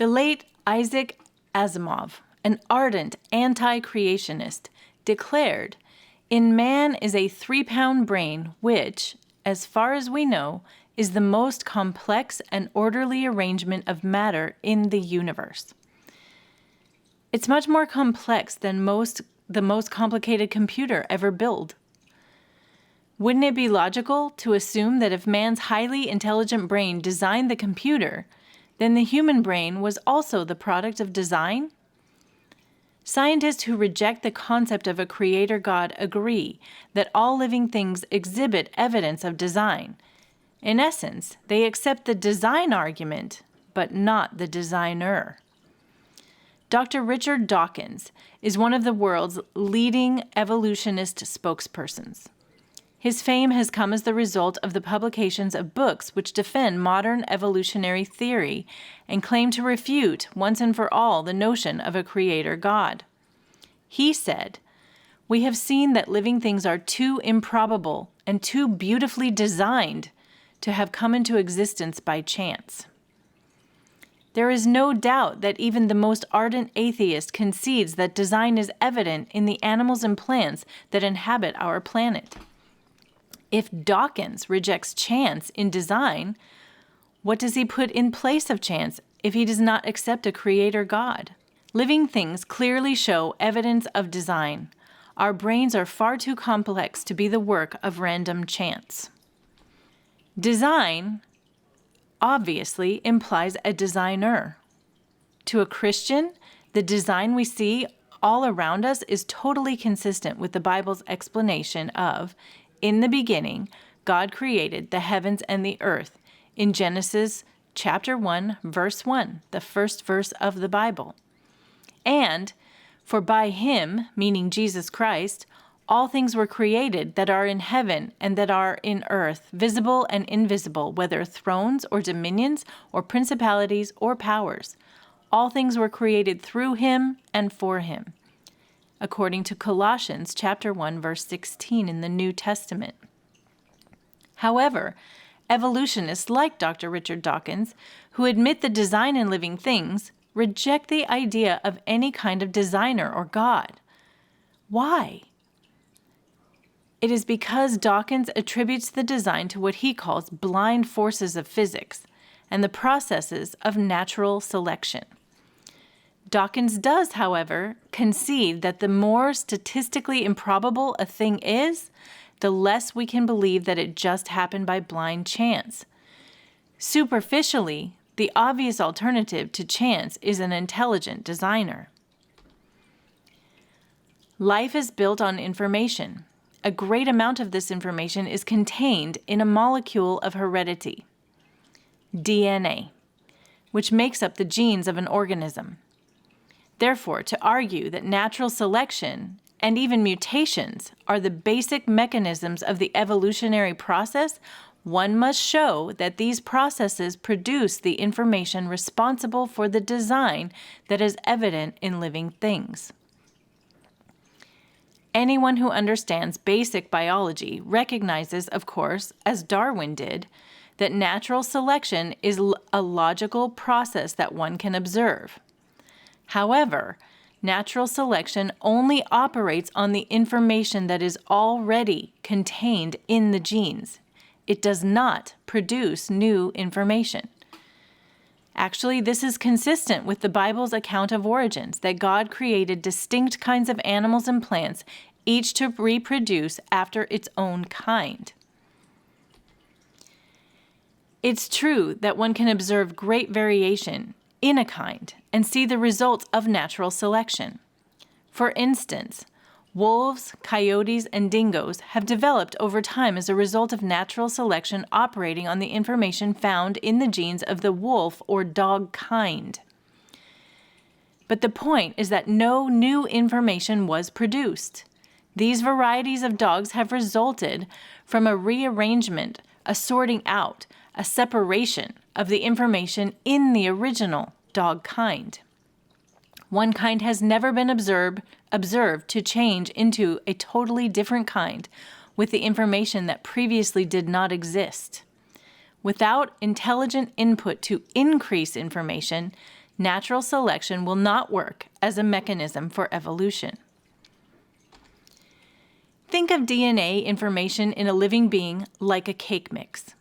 The late Isaac Asimov, an ardent anti-creationist, declared, "In man is a 3-pound brain which, as far as we know, is the most complex and orderly arrangement of matter in the universe." It's much more complex than the most complicated computer ever built. Wouldn't it be logical to assume that if man's highly intelligent brain designed the computer, then the human brain was also the product of design? Scientists who reject the concept of a creator God agree that all living things exhibit evidence of design. In essence, they accept the design argument, but not the designer. Dr. Richard Dawkins is one of the world's leading evolutionist spokespersons. His fame has come as the result of the publications of books which defend modern evolutionary theory and claim to refute once and for all the notion of a creator God. He said, "We have seen that living things are too improbable and too beautifully designed to have come into existence by chance." There is no doubt that even the most ardent atheist concedes that design is evident in the animals and plants that inhabit our planet. If Dawkins rejects chance in design, what does he put in place of chance if he does not accept a creator God? Living things clearly show evidence of design. Our brains are far too complex to be the work of random chance. Design obviously implies a designer. To a Christian, the design we see all around us is totally consistent with the Bible's explanation of, "In the beginning, God created the heavens and the earth," in Genesis chapter 1, verse 1, the first verse of the Bible. And, "For by him," meaning Jesus Christ, "all things were created that are in heaven and that are in earth, visible and invisible, whether thrones or dominions or principalities or powers. All things were created through him and for him," according to Colossians chapter 1, verse 16 in the New Testament. However, evolutionists like Dr. Richard Dawkins, who admit the design in living things, reject the idea of any kind of designer or God. Why? It is because Dawkins attributes the design to what he calls blind forces of physics and the processes of natural selection. Dawkins does, however, concede that the more statistically improbable a thing is, the less we can believe that it just happened by blind chance. Superficially, the obvious alternative to chance is an intelligent designer. Life is built on information. A great amount of this information is contained in a molecule of heredity, DNA, which makes up the genes of an organism. Therefore, to argue that natural selection and even mutations are the basic mechanisms of the evolutionary process, one must show that these processes produce the information responsible for the design that is evident in living things. Anyone who understands basic biology recognizes, of course, as Darwin did, that natural selection is a logical process that one can observe. However, natural selection only operates on the information that is already contained in the genes. It does not produce new information. Actually, this is consistent with the Bible's account of origins, that God created distinct kinds of animals and plants, each to reproduce after its own kind. It's true that one can observe great variation in a kind and see the results of natural selection. For instance, wolves, coyotes, and dingoes have developed over time as a result of natural selection operating on the information found in the genes of the wolf or dog kind. But the point is that no new information was produced. These varieties of dogs have resulted from a rearrangement, a sorting out, a separation of the information in the original dog kind. One kind has never been observed to change into a totally different kind with the information that previously did not exist. Without intelligent input to increase information, natural selection will not work as a mechanism for evolution. Think of DNA information in a living being like a cake mix.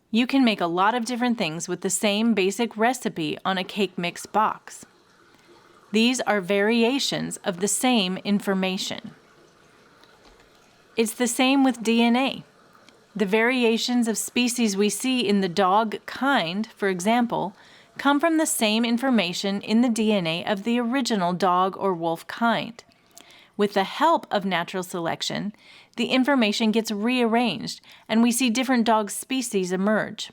You can make a lot of different things with the same basic recipe on a cake mix box. These are variations of the same information. It's the same with DNA. The variations of species we see in the dog kind, for example, come from the same information in the DNA of the original dog or wolf kind. With the help of natural selection, the information gets rearranged and we see different dog species emerge.